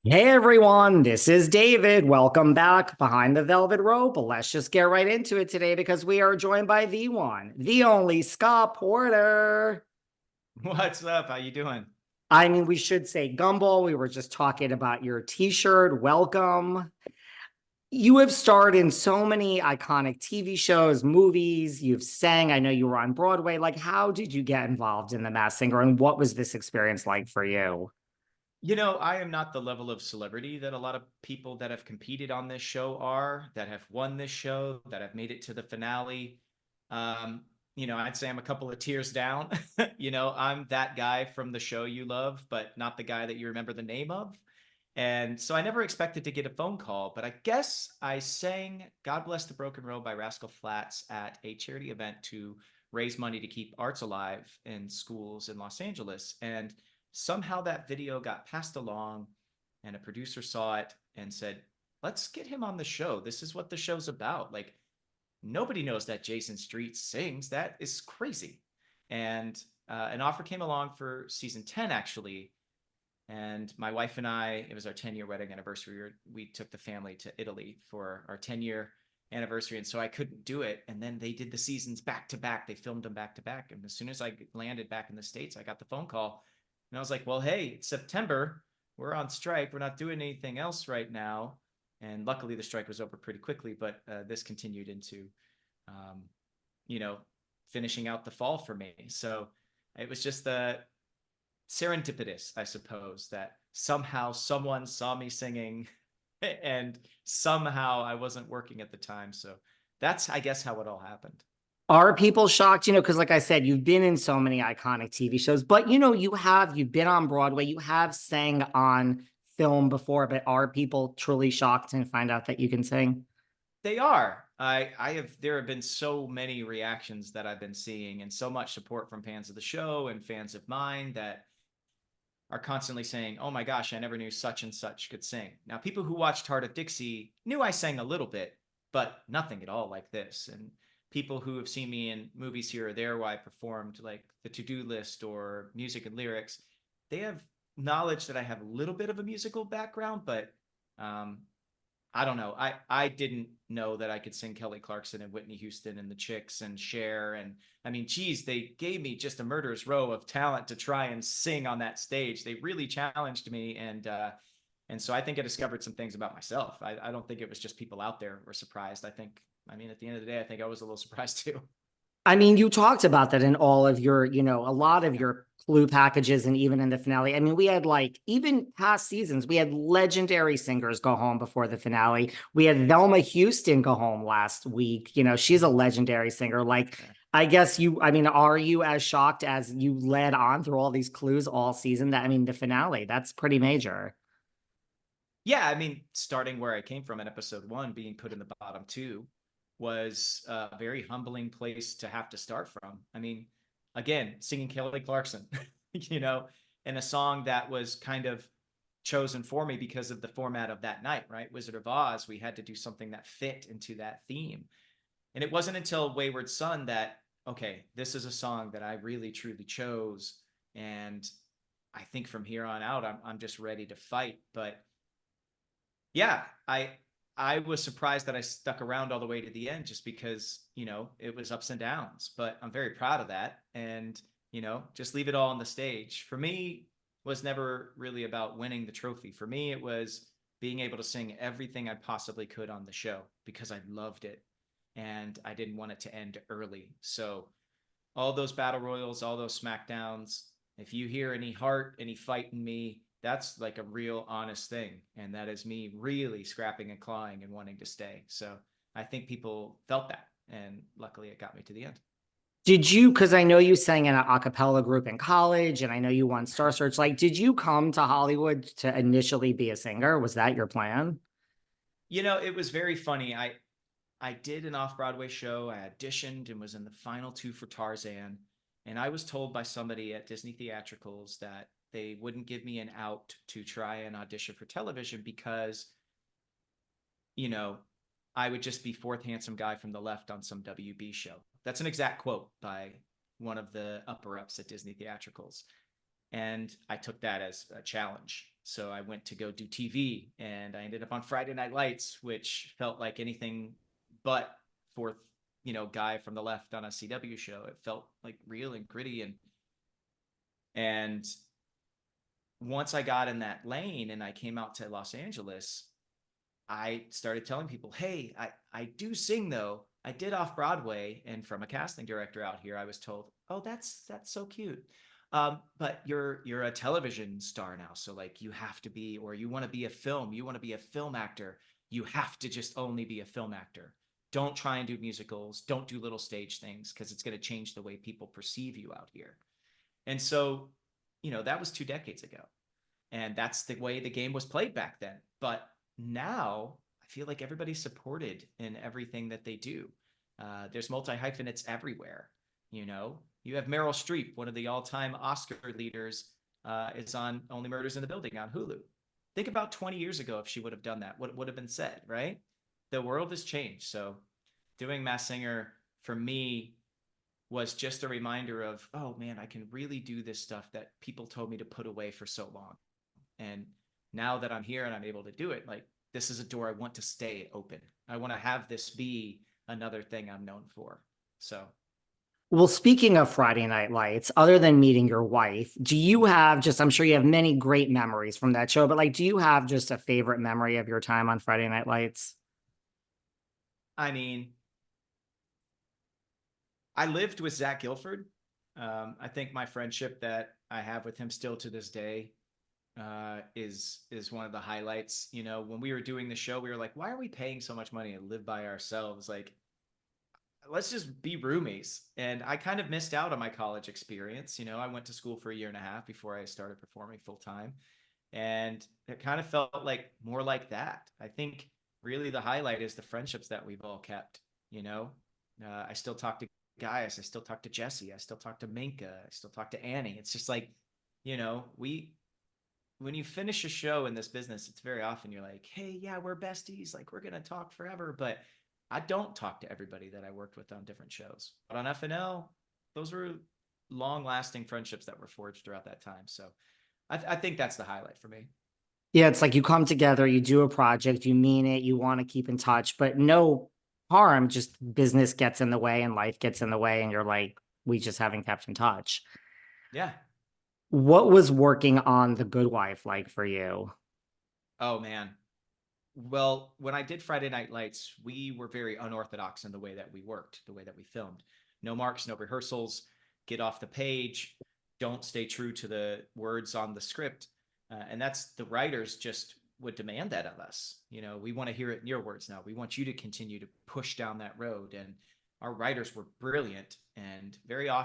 Hey everyone, this is David. Welcome back behind the velvet rope. Let's just get right into it today because we are joined by the one, the only Scott Porter. What's up? How you doing? I mean, we should say Gumball. We were just talking about your t-shirt. Welcome. You have starred in so many iconic TV shows, movies. You've sang. I know you were on Broadway. Like, how did you get involved in The Masked Singer, and what was this experience like for you? I am not the level of celebrity that a lot of people that have competed on this show are, that have won this show, that have made it to the finale. I'd say I'm a couple of tiers down. I'm that guy from the show you love, but not the guy that you remember the name of. And so I never expected to get a phone call, but I guess I sang God Bless the Broken Road by Rascal Flatts at a charity event to raise money to keep arts alive in schools in Los Angeles. And somehow that video got passed along, and a producer saw it and said, let's get him on the show. This is what the show's about. Like, nobody knows that Jason Street sings. That is crazy. And an offer came along for season 10, actually, and my wife and I, it was our 10-year wedding anniversary. We took the family to Italy for our 10-year anniversary. And so I couldn't do it. And then they did the seasons back to back. They filmed them back to back. And as soon as I landed back in the States, I got the phone call. And I was like, well, hey, it's September. We're on strike. We're not doing anything else right now. And luckily, the strike was over pretty quickly. But this continued into, um, you know, finishing out the fall for me. So it was just the serendipitous, I suppose, that somehow someone saw me singing and somehow I wasn't working at the time. So that's, I guess, how it all happened. Are people shocked? Because like I said, you've been in so many iconic TV shows, but you've been on Broadway, you have sang on film before, but are people truly shocked and find out that you can sing? They are. There have been so many reactions that I've been seeing and so much support from fans of the show and fans of mine that are constantly saying, "Oh my gosh, I never knew such and such could sing." Now, people who watched Hart of Dixie knew I sang a little bit, but nothing at all like this. And people who have seen me in movies here or there where I performed like The To-Do List or Music and Lyrics, they have knowledge that I have a little bit of a musical background, but um, I don't know. I didn't know that I could sing Kelly Clarkson and Whitney Houston and the Chicks and Cher. And I mean, geez, they gave me just a murderous row of talent to try and sing on that stage. They really challenged me, and so I think I discovered some things about myself. I don't think it was just people out there were surprised. I mean, at the end of the day, I think I was a little surprised too. I mean, you talked about that in all of your, a lot of your clue packages and even in the finale. I mean, we had like even past seasons, we had legendary singers go home before the finale. We had Velma Houston go home last week. She's a legendary singer. Like, Yeah. I mean, are you as shocked as you led on through all these clues all season? That, I mean, the finale, that's pretty major. Yeah, I mean, starting where I came from in episode one, being put in the bottom two was a very humbling place to have to start from. I mean, again, singing Kelly Clarkson, you know, in a song that was kind of chosen for me because of the format of that night, right? Wizard of Oz, we had to do something that fit into that theme. And it wasn't until Wayward Son that, okay, this is a song that I really truly chose. And I think from here on out, I'm just ready to fight. But yeah, I was surprised that I stuck around all the way to the end just because, it was ups and downs, but I'm very proud of that. And, just leave it all on the stage. For me, was never really about winning the trophy. For me, it was being able to sing everything I possibly could on the show because I loved it and I didn't want it to end early. So all those battle royals, all those smackdowns, if you hear any heart, any fight in me, that's like a real honest thing. And that is me really scrapping and clawing and wanting to stay. So I think people felt that. And luckily it got me to the end. Did you, because I know you sang in an a cappella group in college and I know you won Star Search, like, did you come to Hollywood to initially be a singer? Was that your plan? It was very funny. I did an off-Broadway show. I auditioned and was in the final two for Tarzan. And I was told by somebody at Disney Theatricals that they wouldn't give me an out to try and audition for television because, you know, I would just be fourth handsome guy from the left on some WB show. That's an exact quote by one of the upper ups at Disney Theatricals. And I took that as a challenge. So I went to go do TV, and I ended up on Friday Night Lights, which felt like anything but fourth, guy from the left on a CW show. It felt like real and gritty. And once I got in that lane and I came out to Los Angeles, I started telling people, hey, I do sing though. I did off Broadway. And from a casting director out here, I was told, oh, that's so cute. But you're a television star now. So like you have to be, or you want to be a film, you want to be a film actor. You have to just only be a film actor. Don't try and do musicals. Don't do little stage things because it's going to change the way people perceive you out here. And so, that was 2 decades ago. And that's the way the game was played back then. But now I feel like everybody's supported in everything that they do. There's multi hyphenates everywhere. You have Meryl Streep, one of the all-time Oscar leaders, is on Only Murders in the Building on Hulu. Think about 20 years ago if she would have done that, what would have been said, right? The world has changed. So doing Masked Singer for me was just a reminder of, oh man, I can really do this stuff that people told me to put away for so long. And now that I'm here and I'm able to do it, like this is a door I want to stay open. I want to have this be another thing I'm known for. So, Well, speaking of Friday Night Lights, other than meeting your wife, do you have just, I'm sure you have many great memories from that show, but like, do you have just a favorite memory of your time on Friday Night Lights? I mean, I lived with Zach Gilford. I think my friendship that I have with him still to this day is one of the highlights. When we were doing the show, we were like, why are we paying so much money to live by ourselves? Like, let's just be roomies. And I kind of missed out on my college experience. I went to school for a year and a half before I started performing full time. And it kind of felt like more like that. I think really the highlight is the friendships that we've all kept. I still talk to Gaius, I still talk to Jesse, I still talk to Minka, I still talk to Annie. It's just like, we when you finish a show in this business, it's very often you're like, hey, yeah, we're besties. Like, we're going to talk forever. But I don't talk to everybody that I worked with on different shows. But on FNL, those were long lasting friendships that were forged throughout that time. So I think that's the highlight for me. Yeah, it's like you come together, you do a project, you mean it, you want to keep in touch, but no harm, just business gets in the way and life gets in the way, and you're like, we just haven't kept in touch. Yeah. What was working on The Good Wife like for you? Oh, man. Well, when I did Friday Night Lights, we were very unorthodox in the way that we worked, the way that we filmed. No marks, no rehearsals, get off the page, don't stay true to the words on the script. And that's the writers just would demand that of us. We want to hear it in your words now. We want you to continue to push down that road. And our writers were brilliant and very often